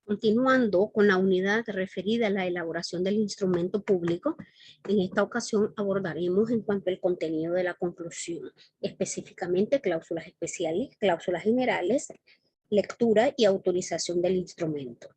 Continuando con la unidad referida a la elaboración del instrumento público, en esta ocasión abordaremos en cuanto al contenido de la conclusión, específicamente cláusulas especiales, cláusulas generales, lectura y autorización del instrumento.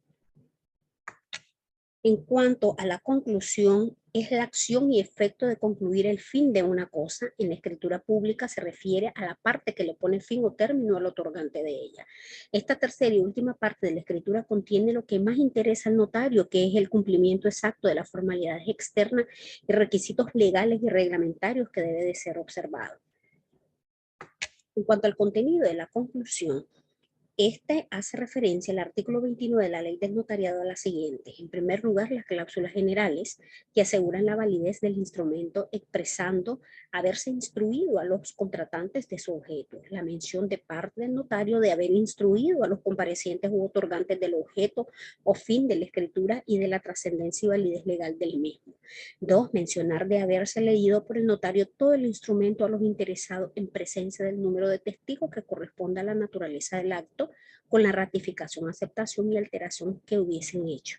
En cuanto a la conclusión, es la acción y efecto de concluir el fin de una cosa. En la escritura pública se refiere a la parte que le pone fin o término al otorgante de ella. Esta tercera y última parte de la escritura contiene lo que más interesa al notario, que es el cumplimiento exacto de las formalidades externas y requisitos legales y reglamentarios que debe de ser observado. En cuanto al contenido de la conclusión, este hace referencia al artículo 29 de la Ley del Notariado a la siguiente. En primer lugar, las cláusulas generales que aseguran la validez del instrumento expresando haberse instruido a los contratantes de su objeto. La mención de parte del notario de haber instruido a los comparecientes u otorgantes del objeto o fin de la escritura y de la trascendencia y validez legal del mismo. 2. Mencionar de haberse leído por el notario todo el instrumento a los interesados en presencia del número de testigos que corresponda a la naturaleza del acto con la ratificación, aceptación y alteración que hubiesen hecho.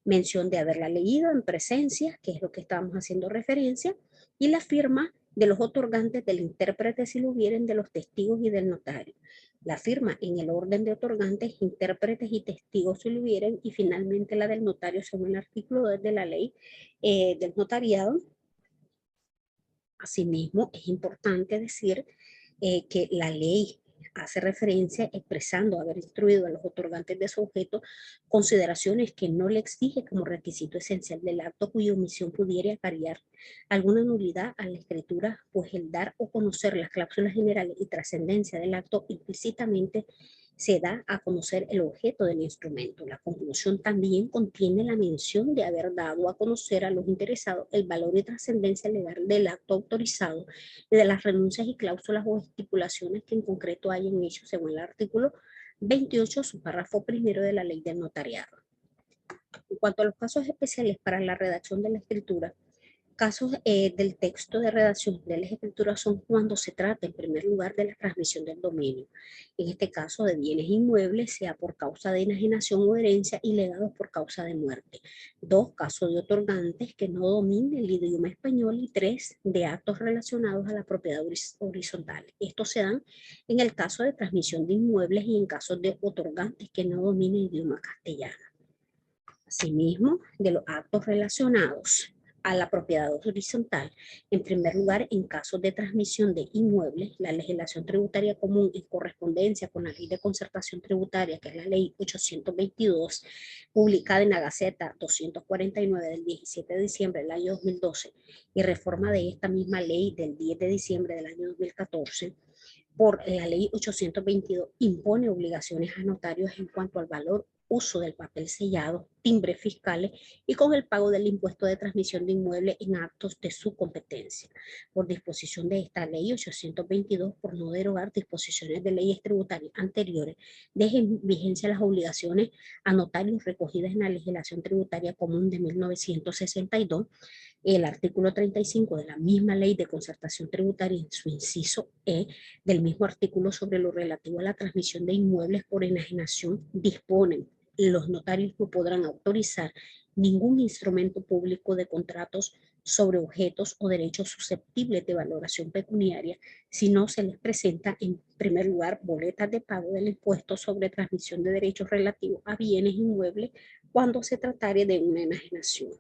Mención de haberla leído en presencia, que es lo que estábamos haciendo referencia, y la firma de los otorgantes del intérprete si lo hubieren, de los testigos y del notario. La firma en el orden de otorgantes, intérpretes y testigos si lo hubieren, y finalmente la del notario según el artículo 2 de la ley del notariado. Asimismo, es importante decir que la ley hace referencia expresando haber instruido a los otorgantes de su objeto consideraciones que no le exige como requisito esencial del acto cuya omisión pudiera acarrear alguna nulidad a la escritura, pues el dar o conocer las cláusulas generales y trascendencia del acto implícitamente se da a conocer el objeto del instrumento. La conclusión también contiene la mención de haber dado a conocer a los interesados el valor y trascendencia legal del acto autorizado y de las renuncias y cláusulas o estipulaciones que en concreto hayan hecho según el artículo 28, su párrafo primero de la ley del notariado. En cuanto a los casos especiales para la redacción de la escritura, casos del texto de redacción de las escrituras son cuando se trata, en primer lugar, de la transmisión del dominio. En este caso, de bienes inmuebles, sea por causa de enajenación o herencia, y legados por causa de muerte. 2, casos de otorgantes que no dominen el idioma español. Y 3, de actos relacionados a la propiedad horizontal. Estos se dan en el caso de transmisión de inmuebles y en casos de otorgantes que no dominen el idioma castellano. Asimismo, de los actos relacionados a la propiedad horizontal, en primer lugar, en casos de transmisión de inmuebles, la legislación tributaria común en correspondencia con la ley de concertación tributaria, que es la ley 822, publicada en la Gaceta 249 del 17 de diciembre del año 2012, y reforma de esta misma ley del 10 de diciembre del año 2014, por la ley 822, impone obligaciones a notarios en cuanto al valor, uso del papel sellado, timbres fiscales y con el pago del impuesto de transmisión de inmuebles en actos de su competencia. Por disposición de esta ley 822, por no derogar disposiciones de leyes tributarias anteriores, dejen vigencia las obligaciones a notarios recogidas en la legislación tributaria común de 1962, el artículo 35 de la misma ley de concertación tributaria en su inciso E del mismo artículo sobre lo relativo a la transmisión de inmuebles por enajenación disponen: los notarios no podrán autorizar ningún instrumento público de contratos sobre objetos o derechos susceptibles de valoración pecuniaria si no se les presenta en primer lugar boletas de pago del impuesto sobre transmisión de derechos relativos a bienes inmuebles cuando se tratare de una enajenación.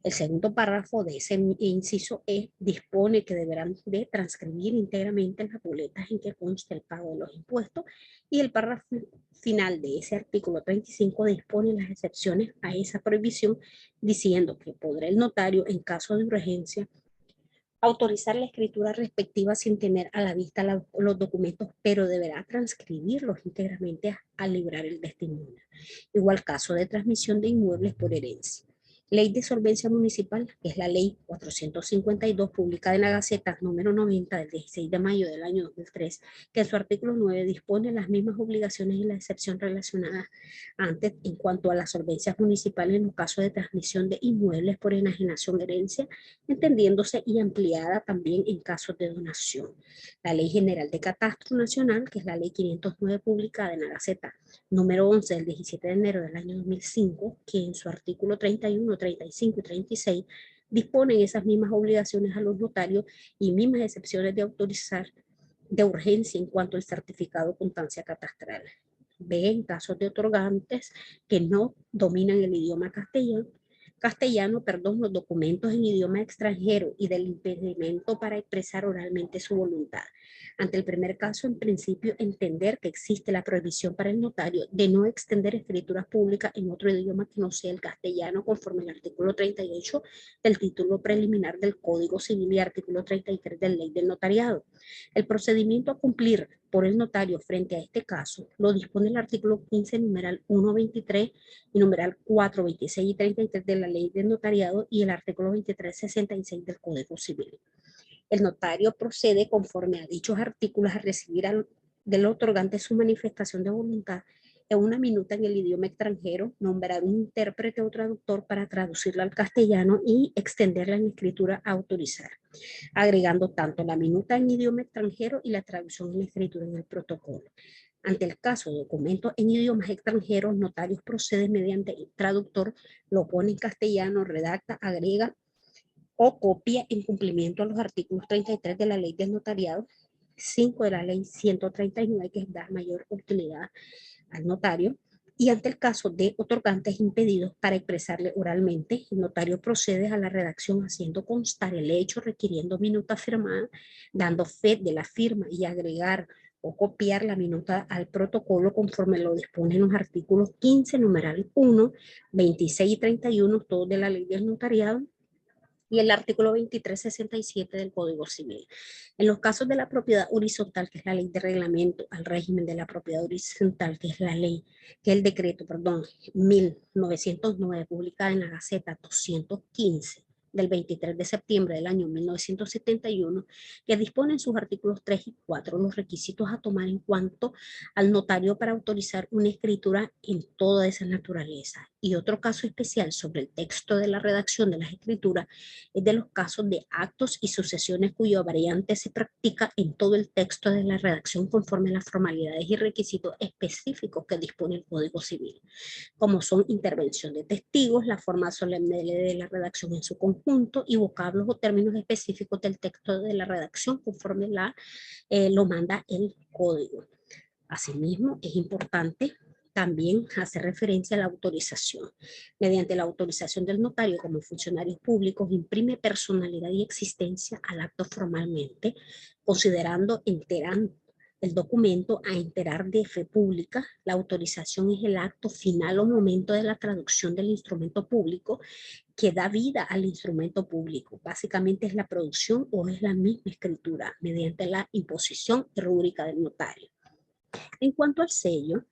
El segundo párrafo de ese inciso E dispone que deberán de transcribir íntegramente las boletas en que consta el pago de los impuestos, y el párrafo final de ese artículo 35 dispone las excepciones a esa prohibición, diciendo que podrá el notario, en caso de urgencia, autorizar la escritura respectiva sin tener a la vista los documentos, pero deberá transcribirlos íntegramente al librar el testimonio. Igual caso de transmisión de inmuebles por herencia. Ley de Solvencia Municipal, que es la Ley 452, publicada en la Gaceta número 90 del 16 de mayo del año 2003, que en su artículo 9 dispone las mismas obligaciones y la excepción relacionadas antes en cuanto a las solvencias municipales en los casos de transmisión de inmuebles por enajenación, herencia, entendiéndose y ampliada también en casos de donación. La Ley General de Catastro Nacional, que es la Ley 509, publicada en la Gaceta número 11 del 17 de enero del año 2005, que en su artículo 31, 35 y 36 disponen esas mismas obligaciones a los notarios y mismas excepciones de autorizar de urgencia en cuanto al certificado de constancia catastral. B, en casos de otorgantes que no dominan el idioma castellano, los documentos en idioma extranjero y del impedimento para expresar oralmente su voluntad. Ante el primer caso, en principio, entender que existe la prohibición para el notario de no extender escrituras públicas en otro idioma que no sea el castellano, conforme al artículo 38 del título preliminar del Código Civil y artículo 33 de la Ley del Notariado. El procedimiento a cumplir por el notario frente a este caso lo dispone el artículo 15, numeral 123 y numeral 4, 26 y 33 de la Ley del Notariado y el artículo 23, 66 del Código Civil. El notario procede conforme a dichos artículos a recibir del otorgante su manifestación de voluntad en una minuta en el idioma extranjero, nombrar un intérprete o traductor para traducirla al castellano y extenderla en escritura a autorizar, agregando tanto la minuta en idioma extranjero y la traducción en escritura en el protocolo. Ante el caso de documentos en idiomas extranjeros, notarios proceden mediante el traductor, lo pone en castellano, redacta, agrega o copia en cumplimiento a los artículos 33 de la Ley del Notariado, 5 de la Ley 139, que da mayor utilidad al notario, y ante el caso de otorgantes impedidos para expresarle oralmente, el notario procede a la redacción haciendo constar el hecho, requiriendo minuta firmada, dando fe de la firma y agregar o copiar la minuta al protocolo conforme lo disponen los artículos 15, numeral 1, 26 y 31, todos de la Ley del Notariado, y el artículo 2367 del Código Civil. En los casos de la propiedad horizontal, que es la ley de reglamento al régimen de la propiedad horizontal, que es la ley, que es el decreto, 1909, publicada en la Gaceta 215 del 23 de septiembre del año 1971, que dispone en sus artículos 3 y 4 los requisitos a tomar en cuanto al notario para autorizar una escritura en toda esa naturaleza. Y otro caso especial sobre el texto de la redacción de las escrituras es de los casos de actos y sucesiones cuya variante se practica en todo el texto de la redacción conforme a las formalidades y requisitos específicos que dispone el Código Civil, como son intervención de testigos, la forma solemne de la redacción en su conjunto y vocablos o términos específicos del texto de la redacción conforme lo manda el Código. Asimismo, es importante también hacer referencia a la autorización. Mediante la autorización del notario como funcionarios públicos, imprime personalidad y existencia al acto formalmente, considerando el documento a enterar de fe pública. La autorización es el acto final o momento de la traducción del instrumento público que da vida al instrumento público. Básicamente es la producción o es la misma escritura mediante la imposición y rúbrica del notario. En cuanto al sello,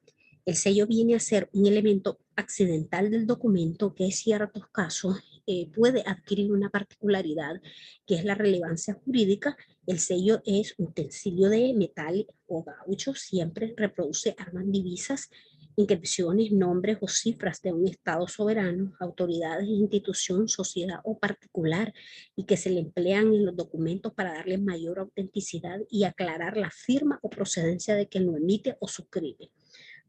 el sello viene a ser un elemento accidental del documento que en ciertos casos puede adquirir una particularidad que es la relevancia jurídica. El sello es un utensilio de metal o gaucho, siempre reproduce armas, divisas, inscripciones, nombres o cifras de un Estado soberano, autoridades, institución, sociedad o particular, y que se le emplean en los documentos para darle mayor autenticidad y aclarar la firma o procedencia de quien lo emite o suscribe.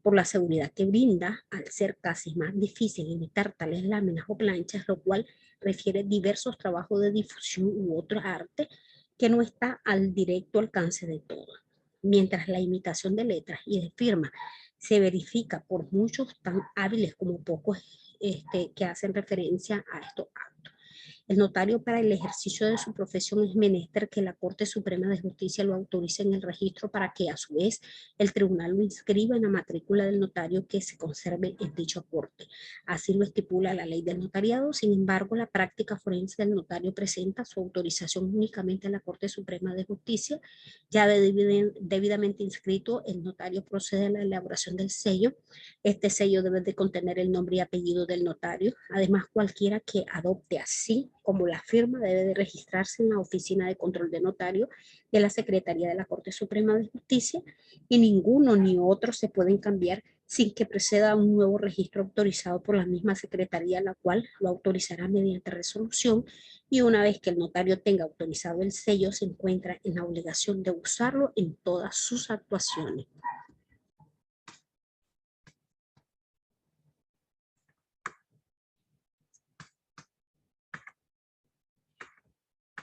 Por la seguridad que brinda, al ser casi más difícil imitar tales láminas o planchas, lo cual refiere diversos trabajos de difusión u otro arte que no está al directo alcance de todos. Mientras la imitación de letras y de firma se verifica por muchos tan hábiles como pocos que hacen referencia a estos actos. El notario, para el ejercicio de su profesión, es menester que la Corte Suprema de Justicia lo autorice en el registro para que a su vez el tribunal lo inscriba en la matrícula del notario que se conserve en dicho corte. Así lo estipula la ley del notariado. Sin embargo, la práctica forense del notario presenta su autorización únicamente a la Corte Suprema de Justicia. Ya debidamente inscrito, el notario procede a la elaboración del sello. Este sello debe de contener el nombre y apellido del notario. Además, cualquiera que adopte así como la firma debe de registrarse en la Oficina de Control de Notario de la Secretaría de la Corte Suprema de Justicia, y ninguno ni otro se pueden cambiar sin que preceda un nuevo registro autorizado por la misma Secretaría, la cual lo autorizará mediante resolución, y una vez que el notario tenga autorizado el sello, se encuentra en la obligación de usarlo en todas sus actuaciones.